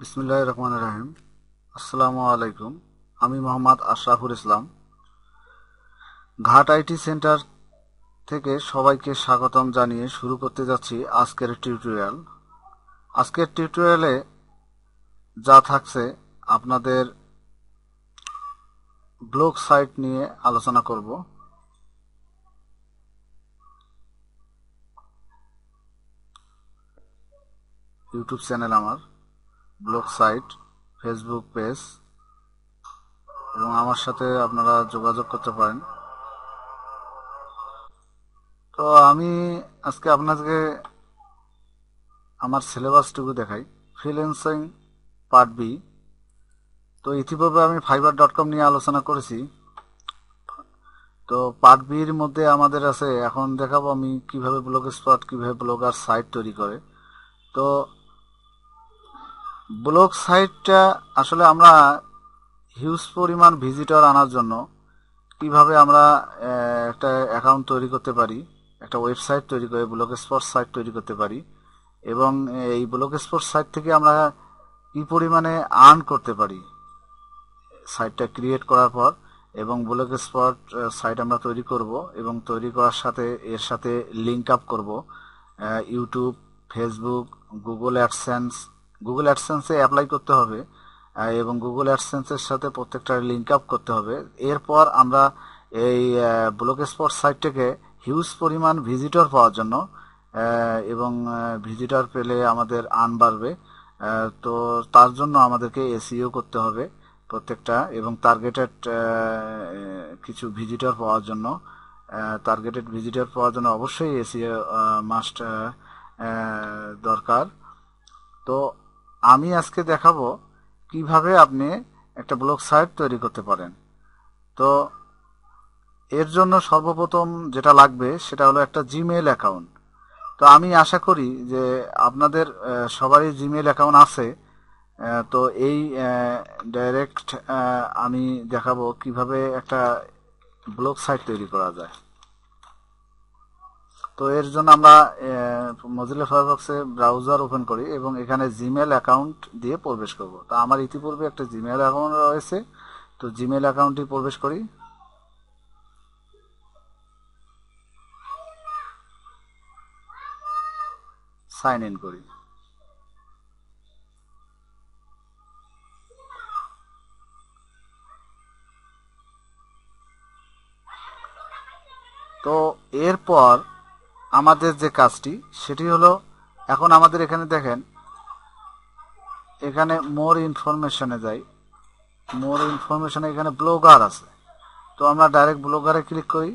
বিসমিল্লাহির রহমানির রহিম। আসসালামু আলাইকুম। আমি মোহাম্মদ আশরাফুল ইসলাম, ঘাট আইটি সেন্টার থেকে সবাইকে স্বাগতম জানিয়ে শুরু করতে যাচ্ছি আজকের টিউটোরিয়াল। আজকের টিউটোরিয়ালে যা থাকছে, আপনাদের ব্লগ সাইট নিয়ে আলোচনা করব। ইউটিউব চ্যানেল, আমার ব্লগ সাইট, ফেসবুক পেজ, এবং আমার সাথে আপনারা যোগাযোগ করতে পারেন। তো আমি আজকে আপনাদেরকে আমার সিলেবাসটুকু দেখাই। Freelancing part B. তো ইতিপূর্বে আমি fiverr.com নিয়ে আলোচনা করেছি। তো পার্ট বির মধ্যে আমাদের আছে, এখন দেখাবো আমি কিভাবে ব্লগ স্পট, কিভাবে ব্লগার সাইট তৈরি করে। তো ব্লগ সাইটটা আসলে আমরা হিউজ পরিমাণ ভিজিটর আনার জন্য কিভাবে আমরা একটা অ্যাকাউন্ট তৈরি করতে পারি, একটা ওয়েবসাইট তৈরি করে ব্লগ স্পট সাইট তৈরি করতে পারি, এবং এই ব্লগ স্পট সাইট থেকে আমরা কি পরিমাণে আর্ন করতে পারি সাইটটা ক্রিয়েট করার পর। এবং ব্লগ স্পট সাইট আমরা তৈরি করব, এবং তৈরি করার সাথে এর সাথে লিঙ্ক আপ করব ইউটিউব, ফেসবুক, গুগল অ্যাডসেন্সে অ্যাপ্লাই করতে হবে, এবং গুগল অ্যাডসেন্সের সাথে প্রত্যেকটা লিঙ্ক আপ করতে হবে। এরপর আমরা এই ব্লগ স্পট সাইটটাকে হিউজ পরিমাণ ভিজিটর পাওয়ার জন্য, এবং ভিজিটর পেলে আমাদের আর্ন বাড়বে। তো তার জন্য আমাদেরকে এসইও করতে হবে প্রত্যেকটা, এবং টার্গেটেড কিছু ভিজিটর পাওয়ার জন্য, অবশ্যই এসইও মাস্ট দরকার। তো আমি আজকে দেখাবো কিভাবে আপনি একটা ব্লগ সাইট তৈরি করতে পারেন। তো এর জন্য সর্বপ্রথম যেটা লাগবে সেটা হলো একটা জিমেইল অ্যাকাউন্ট। তো আমি আশা করি যে আপনাদের সবারই জিমেইল অ্যাকাউন্ট আছে। তো এই ডাইরেক্ট আমি দেখাবো কিভাবে একটা ব্লগ সাইট তৈরি করা যায়। তো এর জন্য আমরা মজিলা ফায়ারফক্সে ব্রাউজার ওপেন করি এবং এখানে জিমেইল অ্যাকাউন্ট দিয়ে প্রবেশ করব। তো আমার ইতিপূর্বে একটা জিমেইল অ্যাকাউন্ট রয়েছে, তো জিমেইল অ্যাকাউন্টটি প্রবেশ করি। সাইন ইন করি। তো এরপর আমাদের যে কাজটি সেটি হলো, এখন আমাদের এখানে দেখেন, এখানে মোর ইনফরমেশনে যাই। মোর ইনফরমেশনে এখানে ব্লগার আছে, তো আমরা ডাইরেক্ট ব্লগারে ক্লিক করি।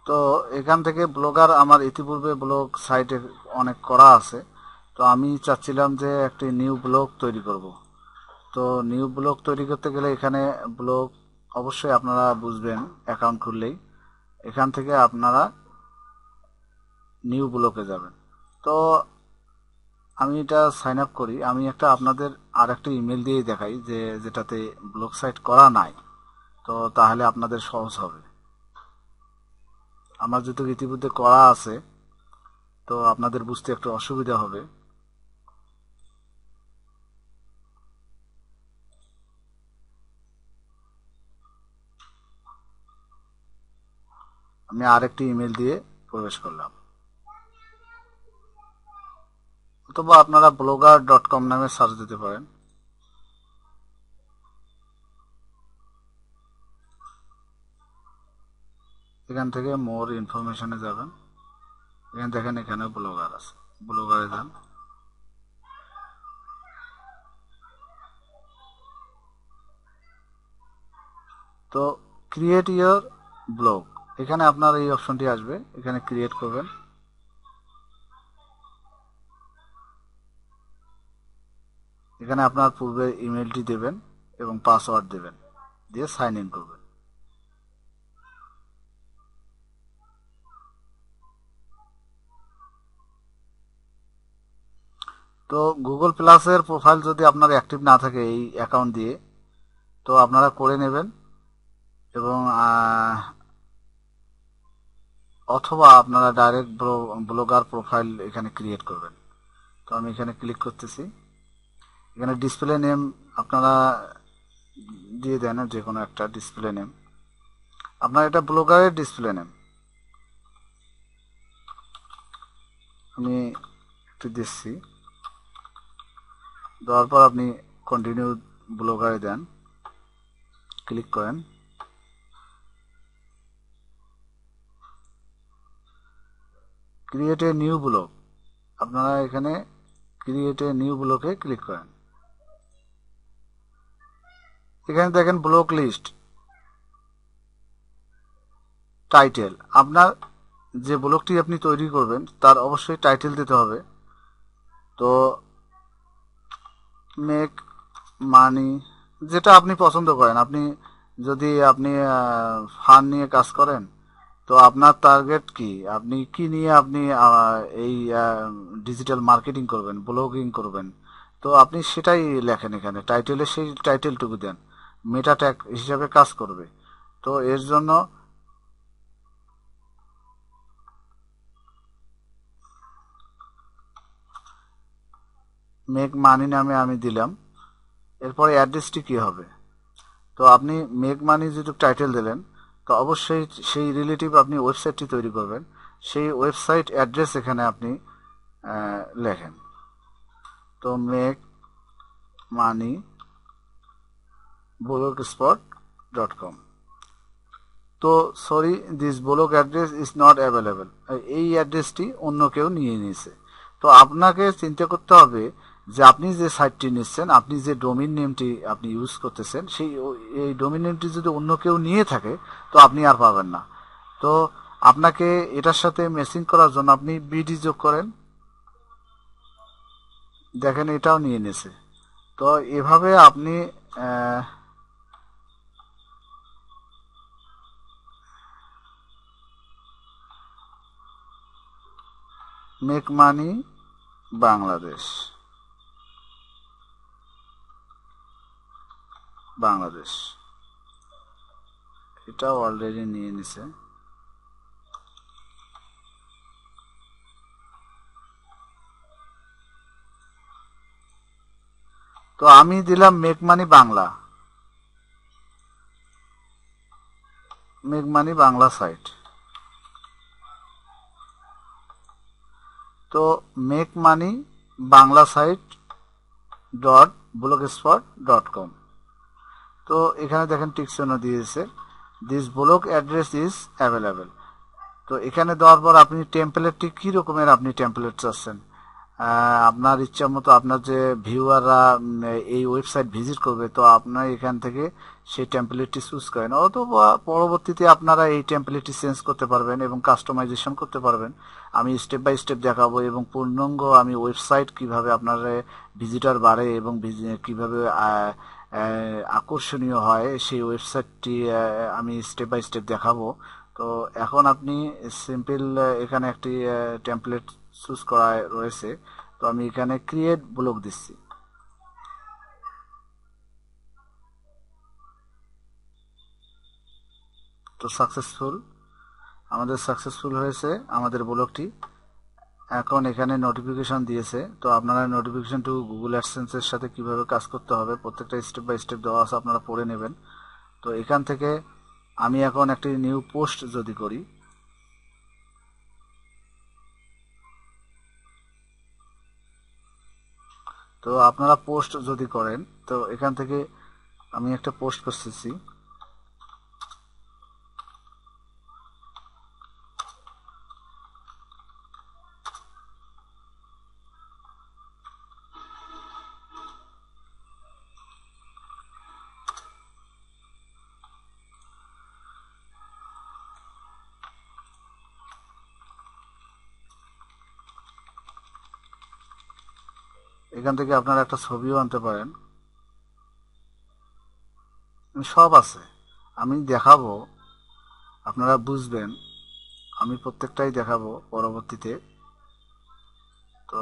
তো এখান থেকে ব্লগার আমার ইতিপূর্বে ব্লগ সাইটে অনেক করা আছে। তো আমি চাচ্ছিলাম যে একটি নিউ ব্লগ তৈরি করব। তো নিউ ব্লগ তৈরি করতে গেলে এখানে ব্লগ অবশ্যই আপনারা বুঝবেন অ্যাকাউন্ট খুললেই। এখান থেকে আপনারা নিউ ব্লগে যাবেন। তো আমি এটা সাইন আপ করি। আমি একটা আপনাদের আর একটা ইমেল দিয়েই দেখাই যে যেটাতে ব্লগ সাইট করা নাই, তো তাহলে আপনাদের সহজ হবে। আমার যেহেতু ইতিমধ্যে করা আছে, তো আপনাদের বুঝতে একটু অসুবিধা হবে। আমি আরেকটি ইমেল দিয়ে প্রবেশ করলাম, অথবা আপনারা blogger.com নামে সার্চ দিতে পারেন। এখান থেকে মোর ইনফরমেশনে যাবেন। এখানে দেখেন, এখানে ব্লগার আছে, ব্লগারে যান। তো ক্রিয়েট ইয়োর ব্লগ, এখানে আপনার এই অপশনটি আসবে, এখানে ক্রিয়েট করবেন। এখানে আপনার পূর্বে ইমেলটি দেবেন এবং পাসওয়ার্ড দেবেন, দিয়ে সাইন ইন করবেন। তো গুগল প্লাসের প্রোফাইল যদি আপনার অ্যাক্টিভ না থাকে এই অ্যাকাউন্ট দিয়ে, তো আপনারা করে নেবেন। এবং অথবা আপনারা ডাইরেক্ট ব্লগার প্রোফাইল এখানে ক্রিয়েট করবেন। তো আমি এখানে ক্লিক করতেছি। এখানে ডিসপ্লে নেম আপনারা দিয়ে দেন যে কোনো একটা ডিসপ্লে নেম। আপনার এটা ব্লগারের ডিসপ্লে নেম, আমি একটু দিচ্ছি। দেওয়ার পর আপনি কন্টিনিউ ব্লগারে দেন, ক্লিক করেন। ক্রিয়েট এ নিউ ব্লগ, আপনারা এখানে ক্রিয়েট এ নিউ ব্লগে ক্লিক করেন। এখানে দেখেন ব্লগ লিস্ট, টাইটেল। আপনার যে ব্লগটি আপনি তৈরি করবেন তার অবশ্যই টাইটেল দিতে হবে। তো মেক মানি, যেটা আপনি পছন্দ করেন। আপনি যদি আপনি ফান নিয়ে কাজ করেন, তো আপনার টার্গেট কি, আপনি কি নিয়ে আপনি এই ডিজিটাল মার্কেটিং করবেন, ব্লগিং করবেন, তো আপনি সেটাই লেখেন এখানে টাইটেলে, সেই টাইটেলটুকু দেন, মেটা ট্যাগ হিসাবে কাজ করবে। তো এর জন্য মেক মানি নামে আমি দিলাম। এরপরে অ্যাড্রেসটি কি হবে, তো আপনি মেক মানি যেহেতু টাইটেল দিলেন, তো অবশ্যই সেই রিলেটিভ আপনি ওয়েবসাইটটি তৈরি করবেন, সেই ওয়েবসাইট অ্যাড্রেস এখানে আপনি লেখেন। তো মেক মানি blogspot.com। তো sorry, this blog address is not available, এই অ্যাড্রেসটি অন্য কেউ নিয়ে নিয়েছে। তো আপনাকে চিন্তা করতে হবে যে আপনি যে সাইটটি নিচ্ছেন, আপনি যে ডোমেইন নেমটি আপনি ইউজ করতেছেন, এই ডোমেইন নেমটি যদি অন্য কেউ নিয়ে থাকে, তো আপনি আর পাবেন না। তো আপনাকে এটার সাথে ম্যাচিং করার জন্য আপনি বিডি যোগ করেন। দেখেন এটাও নিয়ে নিয়েছে। তো এভাবে আপনি মেক মানি বাংলাদেশ এটাও অলরেডি নিয়ে নিছে। তো আমি দিলাম মেক মানি বাংলা সাইট। তো make money Bangla site .blogspot.com। তো এখানে দেখেন টিকচিহ্ন দিয়েছে, this blog address is available. তো এখানে দেওয়ার পর আপনি টেমপ্লেটটি কি রকমের আপনি টেমপ্লেট চাচ্ছেন, আপনার ইচ্ছা মতো আপনার যে ভিউয়াররা এই ওয়েবসাইট ভিজিট করবে, তো আপনার এখান থেকে সেই টেমপ্লেটটি চুজ করেন, অথবা পরবর্তীতে আপনারা এই টেমপ্লেটটি চেঞ্জ করতে পারবেন এবং কাস্টমাইজেশন করতে পারবেন। আমি স্টেপ বাই স্টেপ দেখাবো এবং পূর্ণাঙ্গ আমি ওয়েবসাইট কিভাবে আপনার ভিজিটর বাড়ে এবং কিভাবে আকর্ষণীয় হয় সেই ওয়েবসাইটটি আমি স্টেপ বাই স্টেপ দেখাবো। তো এখন আপনি সিম্পল এখানে একটি টেমপ্লেট চুজ করা রয়েছে। তো আমি এখানে ক্রিয়েট ব্লগ দিচ্ছি। তো আমাদের সাকসেসফুল হয়েছে আমাদের ব্লগটি। এখন এখানে নোটিফিকেশন দিয়েছে, তো আপনারা নোটিফিকেশনটু গুগল অ্যাডসেন্সের সাথে কিভাবে কাজ করতে হবে প্রত্যেকটা স্টেপ বাই স্টেপ দেওয়া আছে, আপনারা পড়ে নেবেন। তো এখান থেকে আমি এখন একটি নিউ পোস্ট যদি করি, তো আপনারা পোস্ট যদি করেন, তো এখান থেকে আমি একটা পোস্ট করতেছি। এখান থেকে আপনারা একটা ছবিও আনতে পারেন, সব আছে, আমি দেখাবো, আপনারা বুঝবেন, আমি প্রত্যেকটাই দেখাবো পরবর্তীতে। তো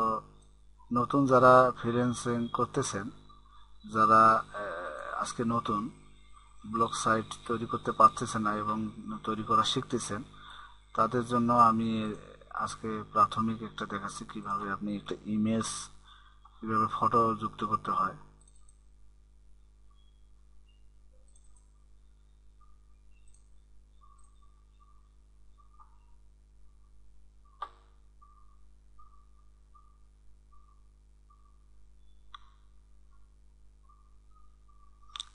নতুন যারা ফ্রিল্যান্সিং করতেছেন, যারা আজকে নতুন, ব্লগ সাইট তৈরি করতে পারতেছেন না এবং তৈরি করা শিখতেছেন, তাদের জন্য আমি আজকে প্রাথমিক একটা দেখাচ্ছি কিভাবে আপনি একটা ইমেজ, কিভাবে ফটো যুক্ত করতে হয়।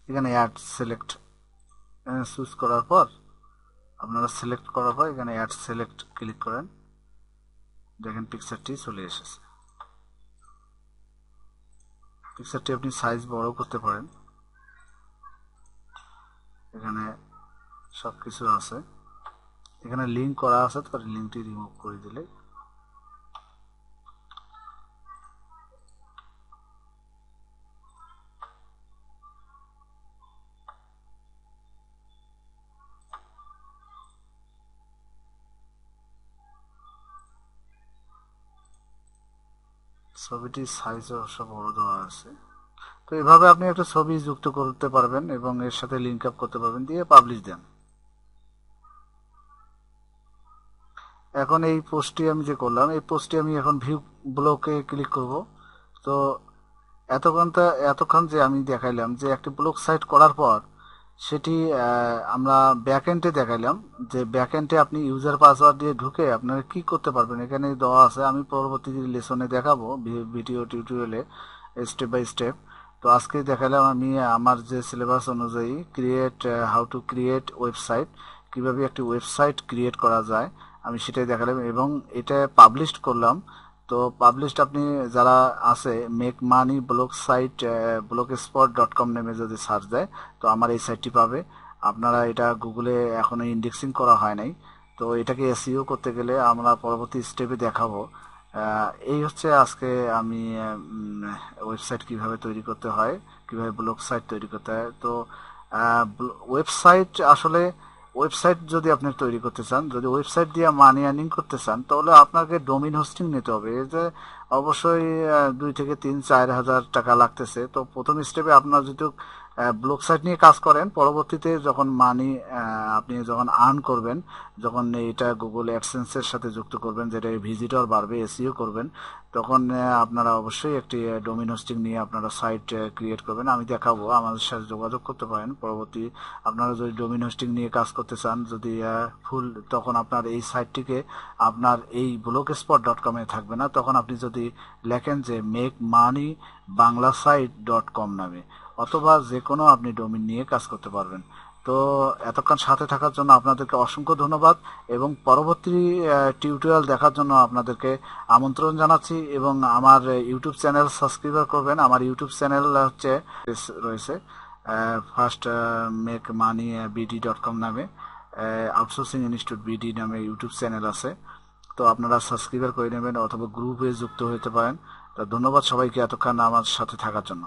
এখানে অ্যাড সিলেক্ট চুজ করার পর, আপনারা সিলেক্ট করার পর এখানে অ্যাড সিলেক্ট ক্লিক করেন, দেখেন পিকচারটি চলে এসেছে। পিকচারটি আপনি সাইজ বড় করতে পারেন, এখানে সবকিছু আছে। এখানে লিঙ্ক করা আছে, তার লিঙ্কটি রিমুভ করে দিলে ছবিটির সাইজ অবশ্য বড় দেওয়া আছে। তো এভাবে আপনি একটা ছবি যুক্ত করতে পারবেন এবং এর সাথে লিঙ্ক আপ করতে পারবেন, দিয়ে পাবলিশ দেন। এখন এই পোস্টটি আমি যে করলাম, এই পোস্টটি আমি এখন ভিউ ব্লকে ক্লিক করব। তো এতক্ষণ যে আমি দেখাইলাম যে একটি ব্লগ সাইট করার পর সেটি আমরা ব্যাকএন্ডে দেখাইলাম, যে ব্যাকএন্ডে আপনি ইউজার পাসওয়ার্ড দিয়ে ঢুকে আপনারা কি করতে পারবেন এখানে দেওয়া আছে। আমি পরবর্তী লেসনে দেখাবো, ভিডিও টিউটোরিয়ালে স্টেপ বাই স্টেপ। তো আজকে দেখালাম আমি আমার যে সিলেবাস অনুযায়ী হাউ টু ক্রিয়েট ওয়েবসাইট, কিভাবে একটি ওয়েবসাইট ক্রিয়েট করা যায় আমি সেটাই দেখালাম এবং এটা পাবলিশড করলাম। তো পাবলিশড আপনি যারা আছে make money blog site blogspot.com নামে যদি সার্চ দেয় তো আমার এই সাইটটি পাবে। আপনারা এটা গুগলে এখনো ইন্ডেক্সিং করা হয় নাই, তো এটাকে এসইও করতে গেলে আমরা পরবর্তী স্টেপে দেখাবো। এই হচ্ছে আজকে আমি ওয়েবসাইট কিভাবে তৈরি করতে হয়, কিভাবে ব্লগ সাইট তৈরি করতে হয়। তো ওয়েবসাইট আসলে ওয়েবসাইট যদি আপনি তৈরি করতে চান, যদি ওয়েবসাইট দিয়ে মানি আর্নিং করতে চান, তাহলে আপনাকে ডোমেইন হোস্টিং নিতে হবে। এই যে অবশ্যই 2 থেকে 3-4 হাজার টাকা লাগতেছে। তো প্রথম স্টেপে আপনার যদি ব্লগ সাইট নিয়ে কাজ করেন, পরবর্তীতে যখন আপনি যখন আর্ন করবেন, যখন এটা গুগল অ্যাডসেন্সের সাথে যুক্ত করবেন, যেটা ভিজিটর বাড়বে, এসইও করবেন, তখন আপনারা অবশ্যই একটি ডোমেইন হোস্টিং নিয়ে আপনারা সাইট ক্রিয়েট করবেন। আমি দেখাবো, আমাদের সাথে যোগাযোগ করতে পারেন। পরবর্তী আপনারা যদি ডোমেইন হোস্টিং নিয়ে কাজ করতে চান, যদি ফুল, তখন আপনার এই সাইটটিকে আপনার এই blogspot.com এ থাকবে না, তখন আপনি যদি লেখেন যে মেক মানি বাংলা সাইট.com নামে, অথবা যে কোনো আপনি ডোমেইন নিয়ে কাজ করতে পারবেন। তো এতক্ষণ সাথে থাকার জন্য আপনাদেরকে অসংখ্য ধন্যবাদ এবং পরবর্তী টিউটোরিয়াল দেখার জন্য আপনাদেরকে আমন্ত্রণ জানাচ্ছি এবং আমার ইউটিউব চ্যানেল সাবস্ক্রাইব করবেন। আমার ইউটিউব চ্যানেল রয়েছে ফার্স্ট মেক মানি BD.com নামে, আউটসোর্সিং ইনস্টিটিউট BD নামে ইউটিউব চ্যানেল আছে। তো আপনারা সাবস্ক্রাইব করে নেবেন অথবা গ্রুপে যুক্ত হতে পারেন। তো ধন্যবাদ সবাইকে এতক্ষণ আমার সাথে থাকার জন্য।